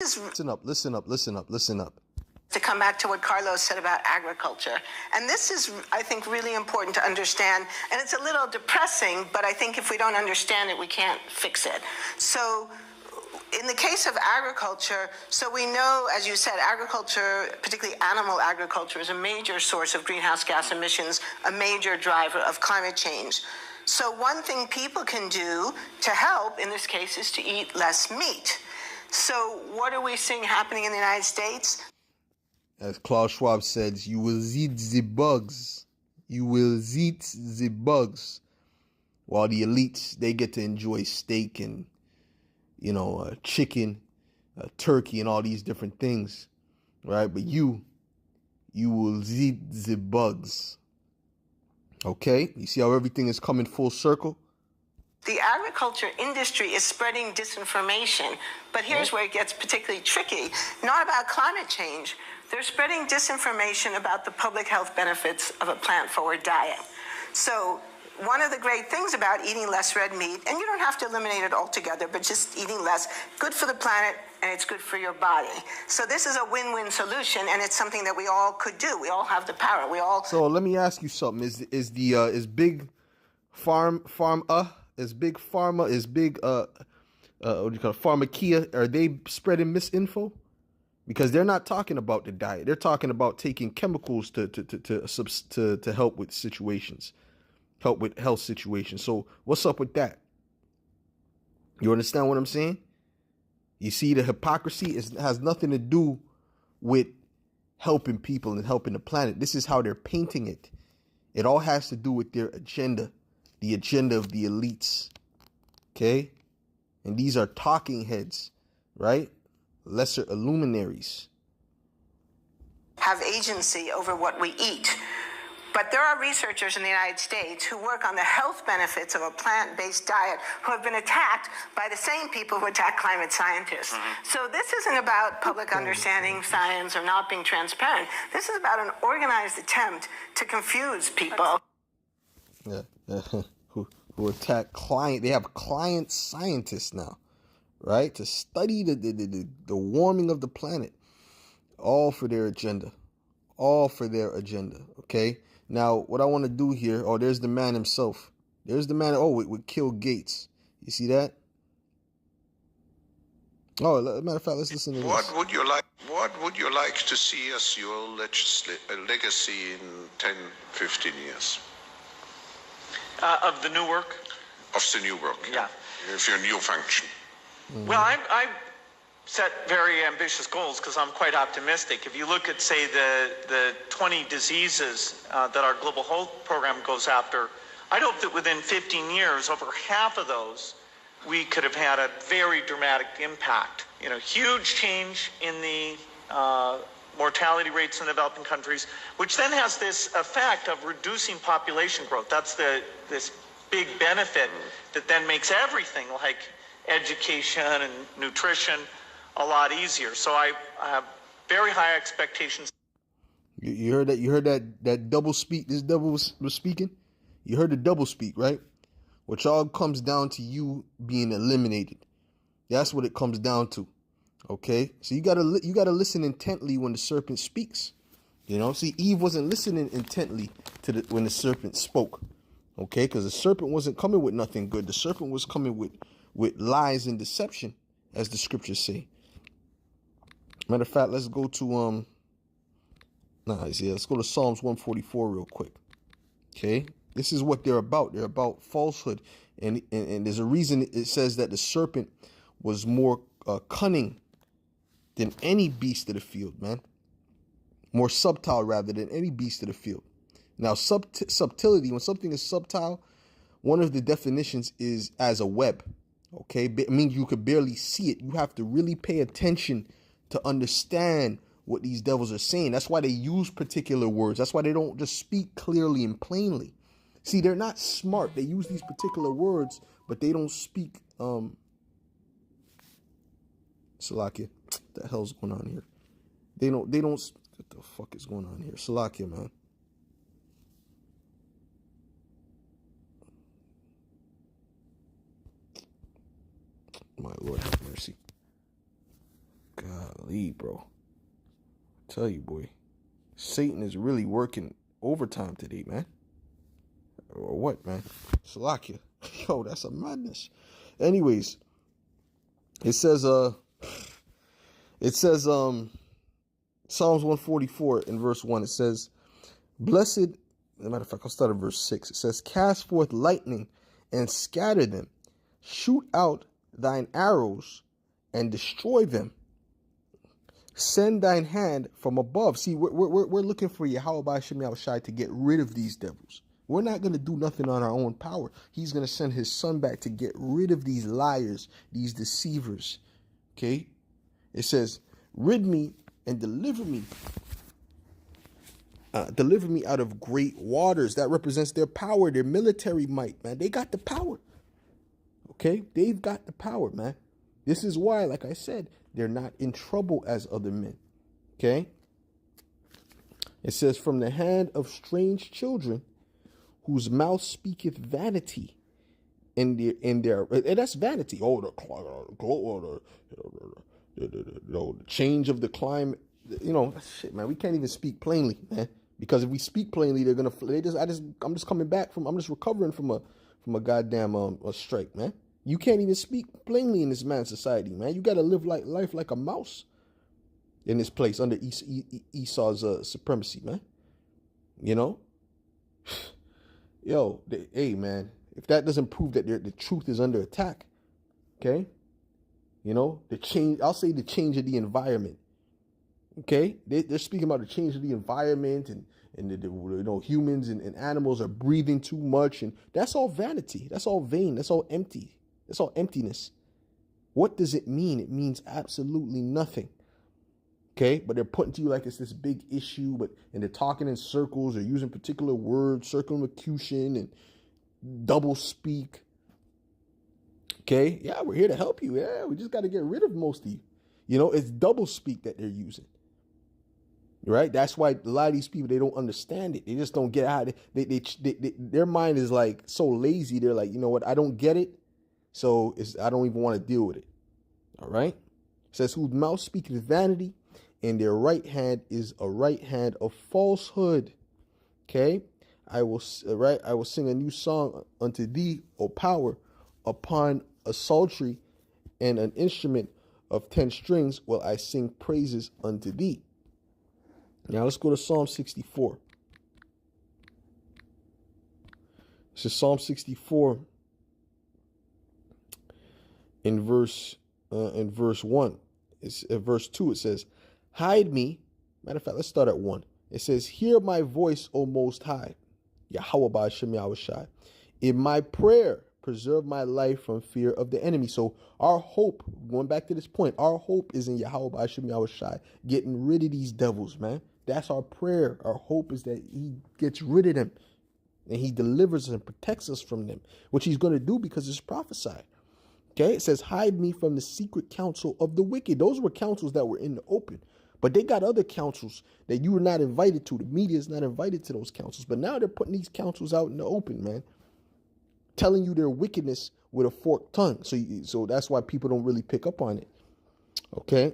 Listen up, listen up, listen up, listen up. To come back to what Carlos said about agriculture. And this is, I think, really important to understand. And it's a little depressing, but I think if we don't understand it, we can't fix it. So in the case of agriculture, so we know, as you said, agriculture, particularly animal agriculture, is a major source of greenhouse gas emissions, a major driver of climate change. So one thing people can do to help, in this case, is to eat less meat. So what are we seeing happening in the United States? As Klaus Schwab says, you will eat the bugs. You will eat the bugs. While the elites, they get to enjoy steak and, chicken, turkey, and all these different things, right? But you will eat the bugs. Okay? You see how everything is coming full circle? The agriculture industry is spreading disinformation, but here's where it gets particularly tricky. Not about climate change. They're spreading disinformation about the public health benefits of a plant-forward diet. So one of the great things about eating less red meat, and you don't have to eliminate it altogether, but just eating less, good for the planet and it's good for your body. So this is a win-win solution, and it's something that we all could do. We all have the power. So let me ask you something. Is big pharma, Pharmacia, are they spreading misinfo? Because they're not talking about the diet. They're talking about taking chemicals to help with situations, help with health situations. So what's up with that? You understand what I'm saying? You see, the hypocrisy has nothing to do with helping people and helping the planet. This is how they're painting it. It all has to do with their agenda, the agenda of the elites. Okay? And these are talking heads, right? Lesser luminaries. Have agency over what we eat. But there are researchers in the United States who work on the health benefits of a plant-based diet who have been attacked by the same people who attack climate scientists. So this isn't about public understanding science or not being transparent. This is about an organized attempt to confuse people. Yeah. Who attack they have client scientists now, right? To study the warming of the planet. All for their agenda. Okay? Now, what I want to do here, there's the man himself. There's the man, with Kill Gates. You see that? Matter of fact, let's listen to this. What would you like to see as your legacy in 10, 15 years? Of the new work? Of the new work, yeah. Of your new function. Well, I set very ambitious goals because I'm quite optimistic. If you look at, say, the 20 diseases that our global health program goes after, I'd hope that within 15 years, over half of those, we could have had a very dramatic impact. Huge change in the mortality rates in developing countries, which then has this effect of reducing population growth. That's this big benefit that then makes everything like education and nutrition a lot easier. So I have very high expectations. You heard that? You heard that double speak? This double was speaking? You heard the double speak, right? Which all comes down to you being eliminated. That's what it comes down to. Okay? So you gotta listen intently when the serpent speaks. See, Eve wasn't listening intently to when the serpent spoke. Okay? Because the serpent wasn't coming with nothing good. The serpent was coming with lies and deception, as the scriptures say. Matter of fact, let's go to let's go to Psalms 144 real quick. Okay, this is what they're about. They're about falsehood, and there's a reason it says that the serpent was more cunning than any beast of the field, man. More subtle rather than any beast of the field. Now, subtlety, when something is subtle, one of the definitions is as a web. Okay, it means you could barely see it. You have to really pay attention to understand what these devils are saying. That's why they use particular words. That's why they don't just speak clearly and plainly. See, they're not smart. They use these particular words, but they don't speak. Salakia, what the hell's going on here? They don't. What the fuck is going on here? Salakia, man. My Lord have mercy. Golly, bro. I tell you, boy. Satan is really working overtime today, man. Or what, man? Salakia. Yo, that's a madness. Anyways, it says Psalms 144 in verse 1, it says, blessed, as a matter of fact, I'll start at verse 6. It says, cast forth lightning and scatter them. Shoot out thine arrows and destroy them. Send thine hand from above. See, we're looking for Yahweh Shem Yahushai to get rid of these devils. We're not going to do nothing on our own power. He's going to send his son back to get rid of these liars, these deceivers. Okay? It says, rid me and deliver me. Deliver me out of great waters. That represents their power, their military might, man. They got the power. Okay? They've got the power, man. This is why, like I said, they're not in trouble as other men. Okay? It says, from the hand of strange children, whose mouth speaketh vanity, and that's vanity. Oh, the change of the climate. You know, shit, man. We can't even speak plainly, man. Because if we speak plainly, I'm just coming back I'm just recovering from a goddamn a strike, man. You can't even speak plainly in this man's society, man. You got to live life like a mouse in this place under Esau's supremacy, man. You know? Yo, hey, man, if that doesn't prove that the truth is under attack, okay? You know, I'll say the change of the environment, okay? They're speaking about the change of the environment and humans and animals are breathing too much, and that's all vanity. That's all vain. That's all empty. That's all emptiness. What does it mean? It means absolutely nothing. Okay, but they're putting to you like it's this big issue, and they're talking in circles or using particular words, circumlocution and double speak. Okay, yeah, we're here to help you. Yeah, we just got to get rid of most of you. You know, it's double speak that they're using. Right? That's why a lot of these people, they don't understand it. They just don't get how their mind is like so lazy. They're like, you know what? I don't get it. So I don't even want to deal with it. All right. It says, whose mouth speaketh vanity, and their right hand is a right hand of falsehood. Okay. I will sing a new song unto thee, O power, upon a psaltery and an instrument of 10 strings will I sing praises unto thee. Now let's go to Psalm 64. This is Psalm 64 in verse 1. It's verse 2. It says, hide me. Matter of fact, let's start at 1. It says, hear my voice, O Most High, Yahweh Ba'ashem Yahushai. In my prayer, preserve my life from fear of the enemy. So our hope, going back to this point, our hope is in Yahweh Ba'ashem Yahushai, getting rid of these devils, man. That's our prayer. Our hope is that he gets rid of them and he delivers us and protects us from them, which he's going to do because it's prophesied. Okay, it says, hide me from the secret counsel of the wicked. Those were counsels that were in the open. But they got other counsels that you were not invited to. The media is not invited to those counsels. But now they're putting these counsels out in the open, man. Telling you their wickedness with a forked tongue. So that's why people don't really pick up on it. Okay.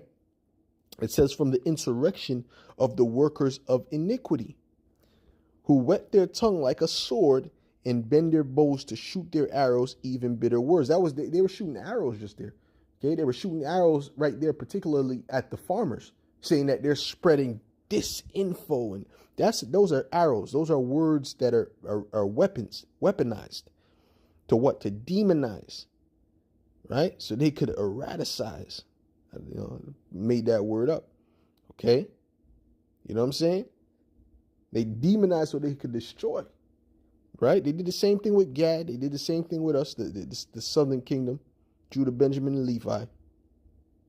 It says, from the insurrection of the workers of iniquity, who whet their tongue like a sword and bend their bows to shoot their arrows, even bitter words. That was they were shooting arrows just there. Okay. They were shooting arrows right there, particularly at the farmers, saying that they're spreading disinfo, and those are arrows. Those are words that are weaponized to what? To demonize, right? So they could eradicize. Made that word up. Okay, you know what I'm saying? They demonized so they could destroy. Right? They did the same thing with Gad. They did the same thing with us, the southern kingdom, Judah, Benjamin, and Levi.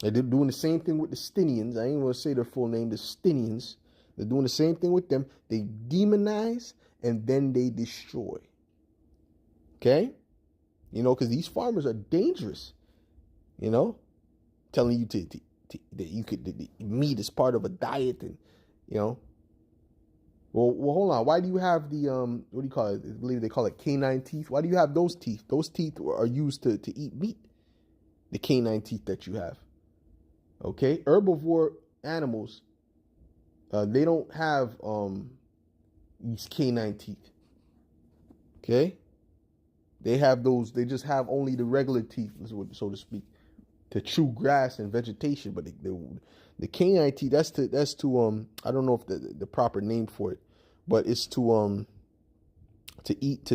They're doing the same thing with the Stinians. I ain't going to say their full name, the Stinians. They're doing the same thing with them. They demonize and then they destroy. Okay? You know, because these farmers are dangerous. You know? Telling you that you could, the meat is part of a diet, and, you know. Well, hold on. Why do you have the, what do you call it? I believe they call it canine teeth. Why do you have those teeth? Those teeth are used to eat meat. The canine teeth that you have. Okay, herbivore animals, they don't have these canine teeth. Okay, they have those. They just have only the regular teeth, so to speak, to chew grass and vegetation. But the canine teeth, that's to I don't know if the proper name for it, but it's to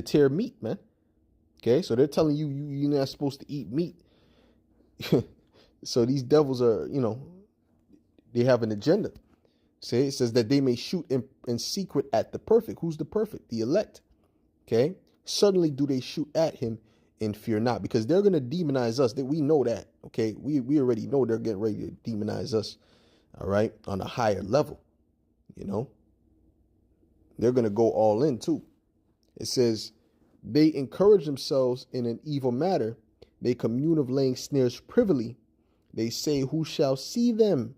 tear meat, man. Okay, so they're telling you you're not supposed to eat meat. So these devils are, they have an agenda. Say it says that they may shoot in secret at the perfect. Who's the perfect? The elect. Okay. Suddenly do they shoot at him and fear not, because they're going to demonize us. We know that. Okay. We already know they're getting ready to demonize us. All right. On a higher level, they're going to go all in too. It says they encourage themselves in an evil matter. They commune of laying snares privily. They say, who shall see them?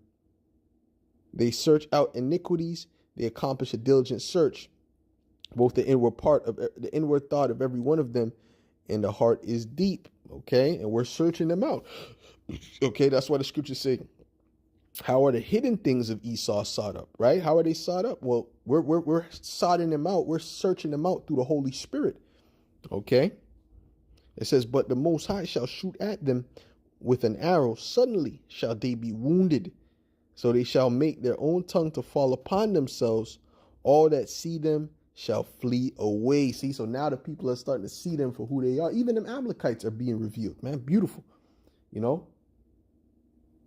They search out iniquities. They accomplish a diligent search. Both the inward thought of every one of them and the heart is deep. Okay. And we're searching them out. Okay. That's why the scriptures say, how are the hidden things of Esau sought up? Right? How are they sought up? Well, we're sodding them out. We're searching them out through the Holy Spirit. Okay. It says, but the Most High shall shoot at them with an arrow. Suddenly shall they be wounded. So they shall make their own tongue to fall upon themselves. All that see them shall flee away. See, so now the people are starting to see them for who they are. Even them Amalekites are being revealed, man. Beautiful.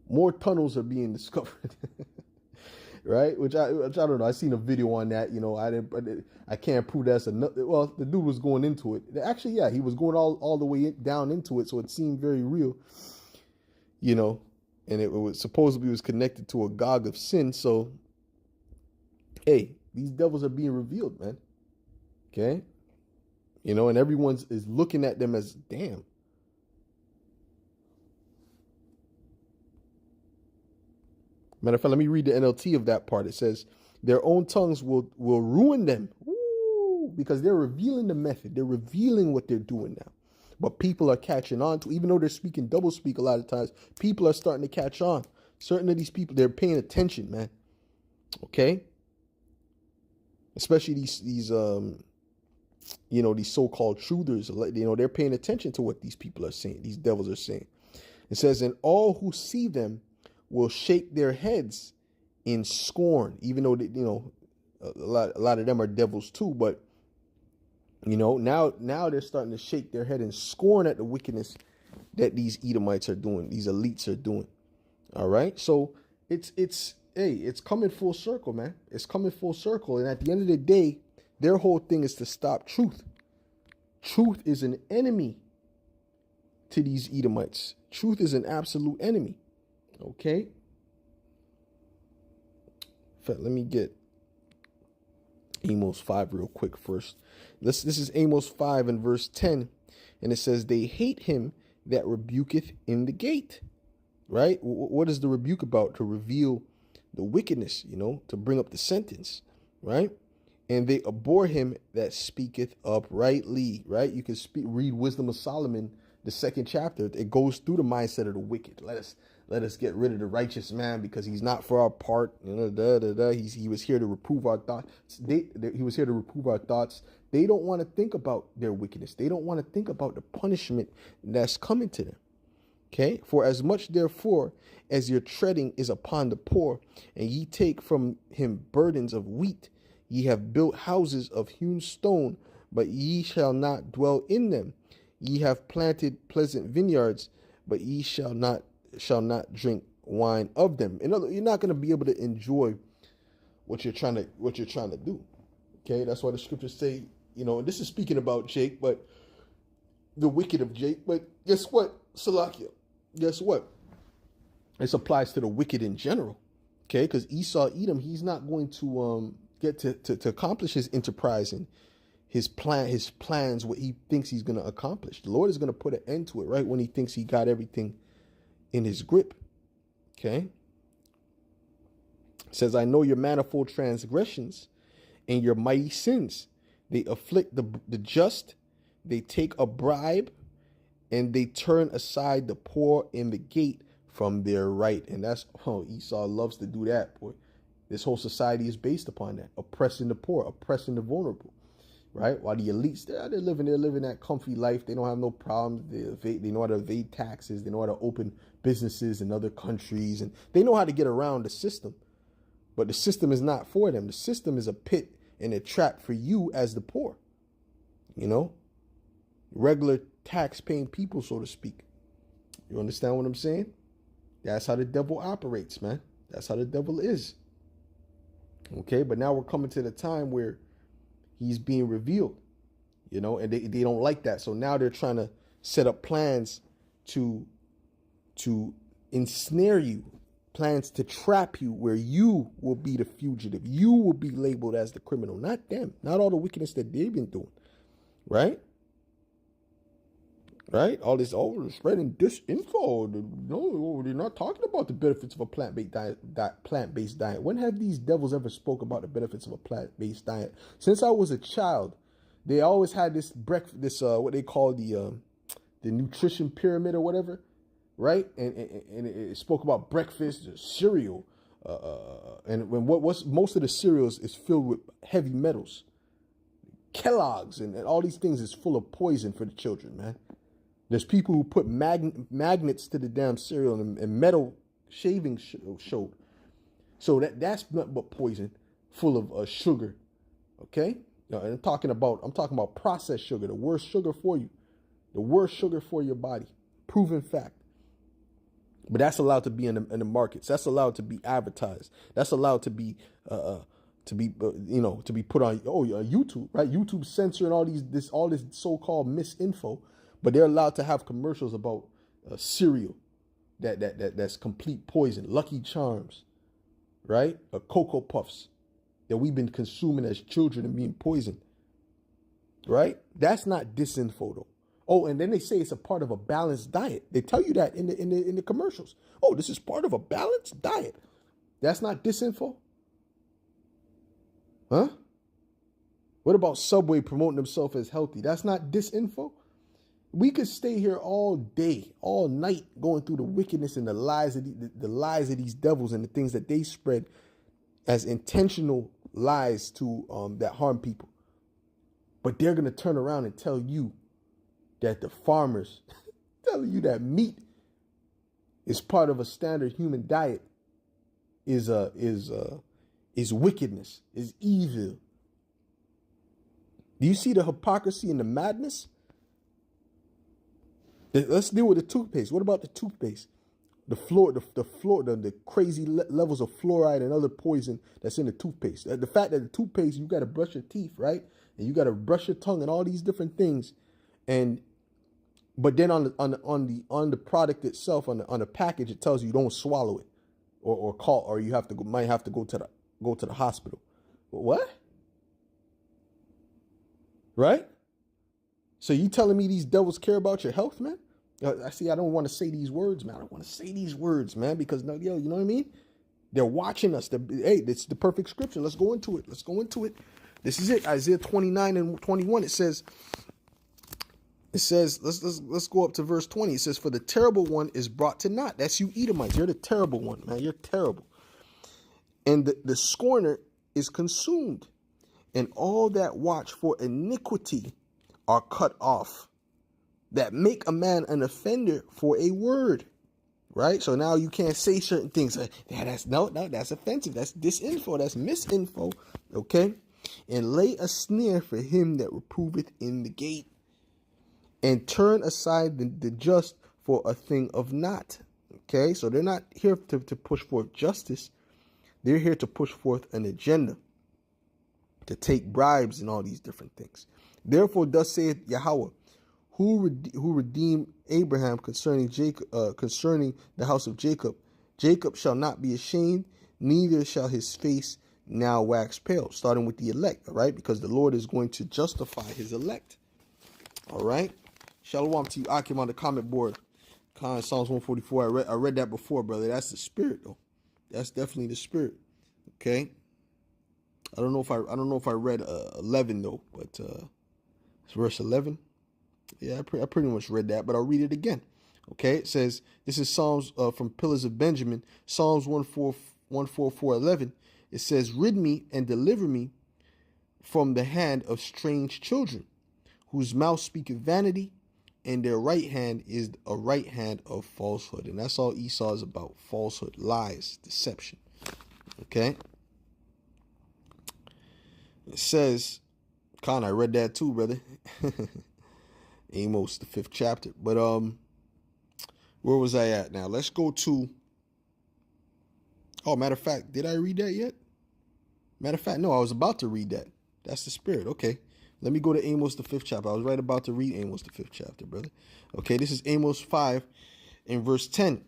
More tunnels are being discovered. Right? Which I don't know. I seen a video on that. I can't prove that's another. Well, the dude was going into it. Actually, yeah, he was going all the way down into it, so it seemed very real. And it was supposedly was connected to a gog of sin. So, hey, these devils are being revealed, man. Okay, and everyone's is looking at them as damn. Matter of fact, let me read the NLT of that part. It says, their own tongues will ruin them. Woo, because they're revealing the method. They're revealing what they're doing now. But people are catching on to, even though they're speaking double speak a lot of times, people are starting to catch on. Certain of these people, they're paying attention, man. Okay? Especially these so-called truthers, they're paying attention to what these people are saying, these devils are saying. It says, and all who see them will shake their heads in scorn, even though a lot of them are devils too. But now they're starting to shake their head in scorn at the wickedness that these Edomites are doing, these elites are doing. All right, so it's coming full circle, man. It's coming full circle, and at the end of the day, their whole thing is to stop truth. Truth is an enemy to these Edomites. Truth is an absolute enemy. Okay. In fact, let me get Amos 5 real quick first. This is Amos 5 and verse 10. And it says, they hate him that rebuketh in the gate. Right? What is the rebuke about? To reveal the wickedness, to bring up the sentence. Right? And they abhor him that speaketh uprightly. Right? You can read Wisdom of Solomon, the 2nd chapter. It goes through the mindset of the wicked. Let us get rid of the righteous man because he's not for our part. He was here to reprove our thoughts. He was here to reprove our thoughts. They don't want to think about their wickedness. They don't want to think about the punishment that's coming to them. Okay? For as much, therefore, as your treading is upon the poor, and ye take from him burdens of wheat, ye have built houses of hewn stone, but ye shall not dwell in them. Ye have planted pleasant vineyards, but ye shall not drink wine of them. In other words, you're not going to be able to enjoy what you're trying to do. Okay, that's why the scriptures say, and this is speaking about Jake, but the wicked of Jake. But guess what, Salakia? Guess what? This applies to the wicked in general. Okay, because Esau, Edom, he's not going to get to accomplish his enterprise and his plans, what he thinks he's going to accomplish. The Lord is going to put an end to it right when he thinks he got everything in his grip. Okay. It says, I know your manifold transgressions and your mighty sins. They afflict the just. They take a bribe and they turn aside the poor in the gate from their right. And that's, Esau loves to do that, boy. This whole society is based upon that, oppressing the poor, oppressing the vulnerable, right? While the elites, they're living that comfy life. They don't have no problems. They know how to evade taxes. They know how to open businesses in other countries, and they know how to get around the system. But the system is not for them. The system is a pit and a trap for you as the poor, regular tax-paying people, so to speak. You understand what I'm saying? That's how the devil operates, man. That's how the devil is. Okay, but now we're coming to the time where he's being revealed, and they don't like that. So now they're trying to set up plans to ensnare you, plans to trap you, where you will be the fugitive. You will be labeled as the criminal, not them, not all the wickedness that they've been doing, right? Right? All this, spreading disinfo. No, they're not talking about the benefits of a plant-based diet. When have these devils ever spoke about the benefits of a plant-based diet? Since I was a child, they always had this what they call the nutrition pyramid or whatever, right? And it spoke about breakfast, cereal, and what's most of the cereals is filled with heavy metals. Kellogg's and all these things is full of poison for the children, man. There's people who put magnets to the damn cereal and metal shaving showed. So that's nothing but poison, full of sugar. Okay, and I'm talking about processed sugar, the worst sugar for you, the worst sugar for your body, proven fact. But that's allowed to be in the markets. That's allowed to be advertised. That's allowed to be to be put on YouTube, right? YouTube censoring all this so-called misinfo. But they're allowed to have commercials about cereal that's complete poison, Lucky Charms, right? Cocoa Puffs that we've been consuming as children and being poisoned, right? That's not disinfo, though. Oh, and then they say it's a part of a balanced diet. They tell you that in the commercials. Oh, this is part of a balanced diet. That's not disinfo, huh? What about Subway promoting themselves as healthy? That's not disinfo. We could stay here all day, all night, going through the wickedness and the lies of these devils and the things that they spread as intentional lies to that harm people. But they're gonna turn around and tell you that the farmers telling you that meat is part of a standard human diet is wickedness, is evil. Do you see the hypocrisy and the madness? Let's deal with the toothpaste. What about the toothpaste? The crazy levels of fluoride and other poison that's in the toothpaste. The fact that the toothpaste, you got to brush your teeth, right? And you got to brush your tongue and all these different things. But then on the product itself, on the package, it tells you don't swallow it, or you might have to go to the hospital. What? Right? So you telling me these devils care about your health, man? I don't want to say these words, man. I don't want to say these words, man, because you know what I mean? They're watching us. Hey, it's the perfect scripture. Let's go into it. This is it. Isaiah 29 and 21. It says, let's go up to verse 20. It says, for the terrible one is brought to naught. That's you Edomites. You're the terrible one, man. You're terrible. And the scorner is consumed, and all that watch for iniquity are cut off, that make a man an offender for a word, right? So now you can't say certain things. That's offensive. That's disinfo. That's misinfo, okay? And lay a snare for him that reproveth in the gate, and turn aside the just for a thing of naught, okay? So they're not here to push forth justice. They're here to push forth an agenda, to take bribes and all these different things. Therefore, thus saith Yahweh, who redeemed Abraham concerning the house of Jacob. Jacob shall not be ashamed, neither shall his face now wax pale. Starting with the elect, all right? Because the Lord is going to justify his elect. All right? Shalom to you, Akim, on the comment board. Psalms 144. I read that before, brother. That's the spirit, though. That's definitely the spirit. Okay? I don't know if I read 11 though, but it's verse 11. Yeah, I pretty much read that, but I'll read it again. Okay, it says, this is Psalms from Pillars of Benjamin, Psalms 144:11. It says, rid me and deliver me from the hand of strange children, whose mouth speaketh vanity, and their right hand is a right hand of falsehood. And that's all Esau is about: falsehood, lies, deception. Okay. It says, Con, I read that too, brother. Amos, the 5th chapter. But where was I at now? Let's go to. Oh, matter of fact, did I read that yet? Matter of fact, no, I was about to read that. That's the spirit. Okay. Let me go to Amos, the 5th chapter. I was right about to read Amos, the 5th chapter, brother. Okay, this is Amos 5 in verse 10.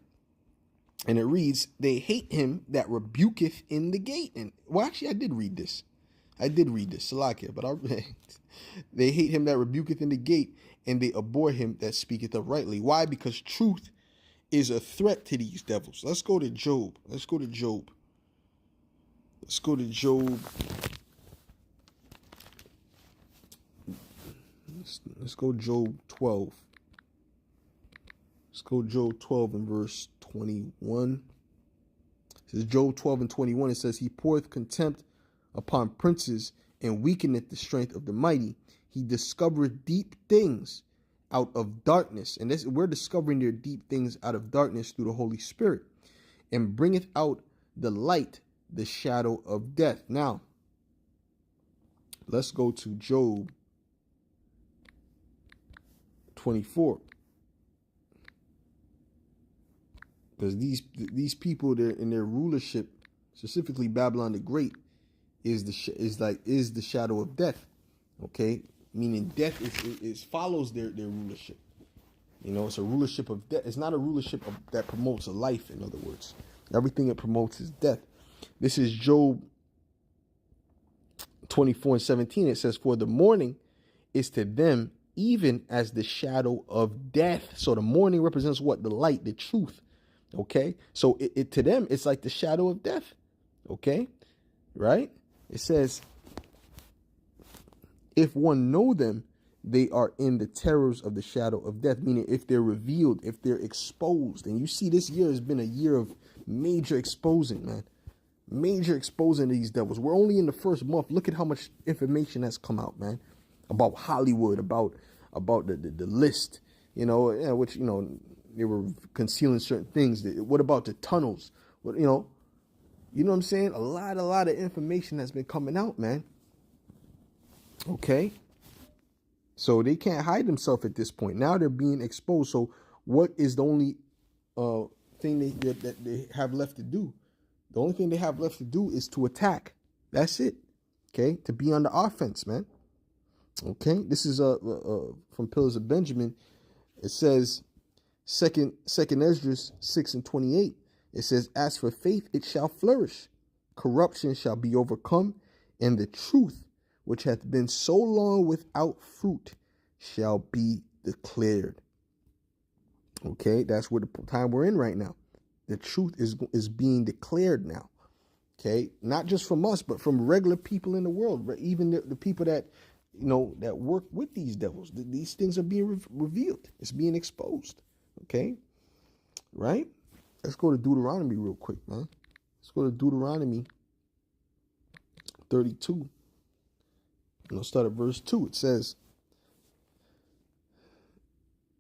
And it reads, they hate him that rebuketh in the gate. And, well, actually, I did read this. Salakia, but they hate him that rebuketh in the gate, and they abhor him that speaketh uprightly. Why? Because truth is a threat to these devils. Let's go to Job. Let's go to Job 12. Let's go Job 12 and verse 21. It says Job 12 and 21. It says, he poureth contempt upon princes and weakeneth the strength of the mighty. He discovereth deep things out of darkness. And this, we're discovering their deep things out of darkness through the Holy Spirit, and bringeth out the light, the shadow of death. Now, let's go to Job 24. Because these people, they're in their rulership, specifically Babylon the Great, is the shadow of death. Okay, meaning death is follows their rulership. You know, it's a rulership of death. It's not a rulership that promotes a life. In other words, everything it promotes is death. This is Job 24 and 17. It says, for the morning is to them even as the shadow of death. So the morning represents what? The light, the truth. Okay, so it to them, it's like the shadow of death. Okay, right? It says, if one know them, they are in the terrors of the shadow of death. Meaning, if they're revealed, if they're exposed. And you see, this year has been a year of major exposing, man. Major exposing these devils. We're only in the first month. Look at how much information has come out, man, about Hollywood, about the list, you know, which, you know, they were concealing certain things. What about the tunnels? What, you know what I'm saying? A lot of information has been coming out, man. Okay. So they can't hide themselves at this point. Now they're being exposed. So what is the only thing that they have left to do? The only thing they have left to do is to attack. That's it. Okay. To be on the offense, man. Okay. This is from Pillars of Benjamin. It says, Second Esdras 6 and 28. It says, as for faith, it shall flourish. Corruption shall be overcome, and the truth, which hath been so long without fruit, shall be declared. Okay, that's what the time we're in right now. The truth is being declared now. Okay, not just from us, but from regular people in the world, even the people that, you know, that work with these devils. These things are being revealed. It's being exposed. Okay, right? Let's go to Deuteronomy real quick, man. Let's go to Deuteronomy 32. And I'll start at verse 2. It says,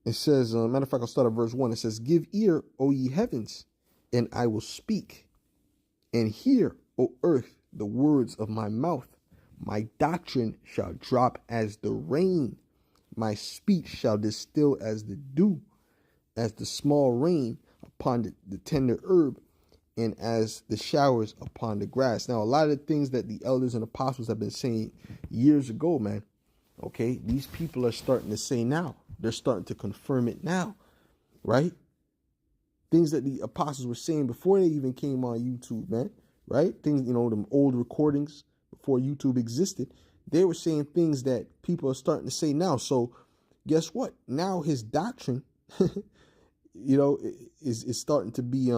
matter of fact, I'll start at verse 1. It says, give ear, O ye heavens, and I will speak, and hear, O earth, the words of my mouth. My doctrine shall drop as the rain. My speech shall distill as the dew, as the small rain upon the tender herb, and as the showers upon the grass. Now, a lot of the things that the elders and apostles have been saying years ago, man, okay, these people are starting to say now. They're starting to confirm it now, right? Things that the apostles were saying before they even came on YouTube, man, right? Things, you know, them old recordings before YouTube existed. They were saying things that people are starting to say now. So guess what? Now his doctrine, you know, is starting to be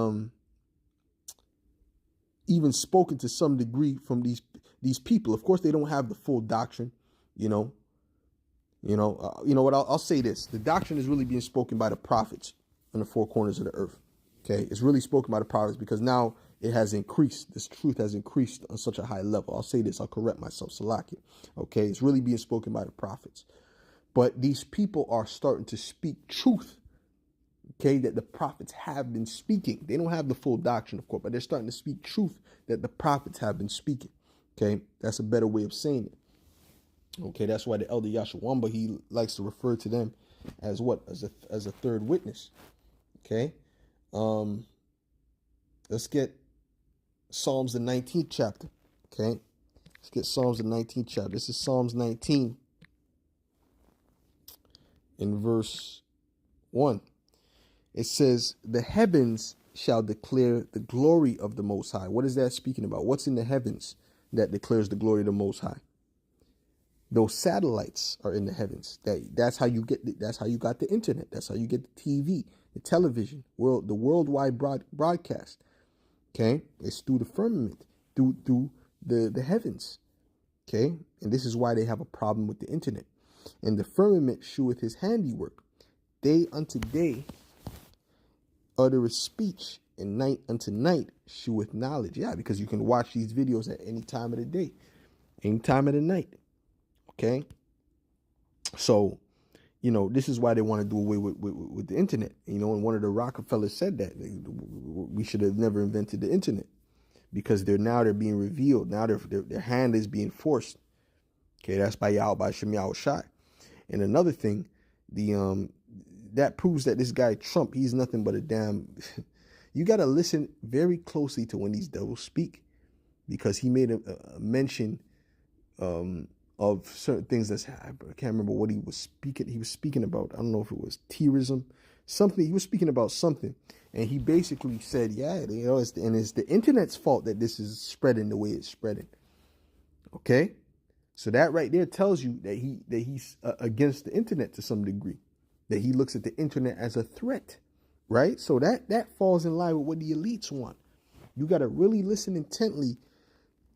even spoken to some degree from these people. Of course, they don't have the full doctrine, you know what? I'll say this: the doctrine is really being spoken by the prophets, in the four corners of the earth. Okay, it's really spoken by the prophets because now it has increased. This truth has increased on such a high level. I'll say this, I'll correct myself, Salakia. Okay, it's really being spoken by the prophets. But these people are starting to speak truth, okay, that the prophets have been speaking. They don't have the full doctrine, of course, but they're starting to speak truth that the prophets have been speaking. Okay, that's a better way of saying it. Okay, that's why the elder Yashawamba, he likes to refer to them as what? As a third witness. Okay. Let's get Psalms the 19th chapter. Okay. Let's get Psalms the 19th chapter. This is Psalms 19 in verse 1. It says, the heavens shall declare the glory of the Most High. What is that speaking about? What's in the heavens that declares the glory of the Most High? Those satellites are in the heavens. That's how you get. That's how you got the internet. That's how you get the TV, the television, the worldwide broadcast. Okay, it's through the firmament, through the heavens. Okay, and this is why they have a problem with the internet. And the firmament sheweth his handiwork. Day unto day uttereth speech, and night unto night sheweth knowledge. Yeah, because you can watch these videos at any time of the day, any time of the night. Okay, so, you know, this is why they want to do away with the internet. You know, and one of the Rockefellers said that we should have never invented the internet because they're being revealed. Now their hand is being forced. Okay, that's by Shem Shai. And another thing, that proves that this guy Trump, he's nothing but a damn. You got to listen very closely to when these devils speak, because he made a mention of certain things I can't remember what he was speaking. He was speaking about, I don't know if it was terrorism, something. He was speaking about something, and he basically said, yeah, you know, it's the internet's fault that this is spreading the way it's spreading. Okay, so that right there tells you that he's against the internet to some degree, that he looks at the internet as a threat, right? So that falls in line with what the elites want. You got to really listen intently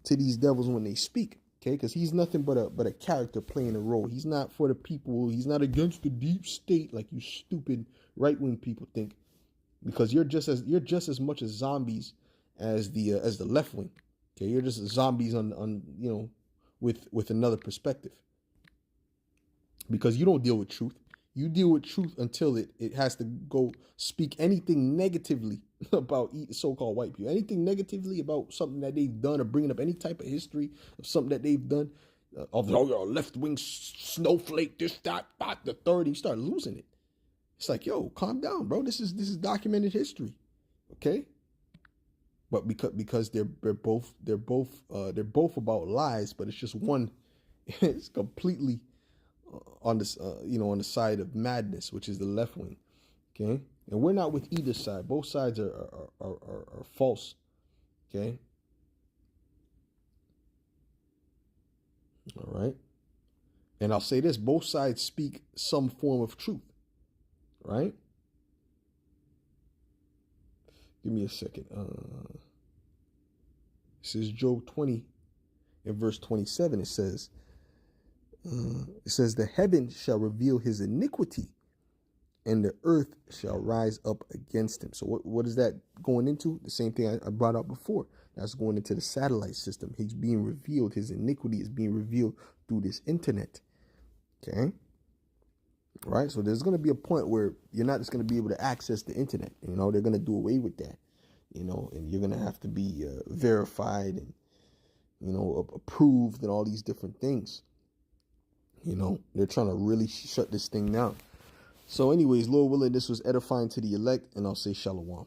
to these devils when they speak. Okay, because he's nothing but a character playing a role. He's not for the people. He's not against the deep state like you stupid right-wing people think. Because you're just as much as zombies as the left wing. Okay, you're just zombies on you know, with another perspective. Because you don't deal with truth. You deal with truth until it has to go speak anything negatively about so-called white people. Anything negatively about something that they've done, or bringing up any type of history of something that they've done. Of your left-wing snowflake, this, that, the third. You start losing it. It's like, yo, calm down, bro. This is documented history. Okay? But because they're both about lies, but it's just one. It's completely on this, on the side of madness, which is the left wing. Okay, and we're not with either side. Both sides are false. Okay. All right. And I'll say this: both sides speak some form of truth. Right. Give me a second. This is Job 20, in verse 27. It says, the heaven shall reveal his iniquity, and the earth shall rise up against him. So what is that going into? The same thing I brought up before. That's going into the satellite system. He's being revealed. His iniquity is being revealed through this internet. Okay? Right? So there's going to be a point where you're not just going to be able to access the internet. You know, they're going to do away with that. You know, and you're going to have to be verified and, you know, approved and all these different things. You know, they're trying to really shut this thing down. So anyways, Lord willing, this was edifying to the elect, and I'll say shalom.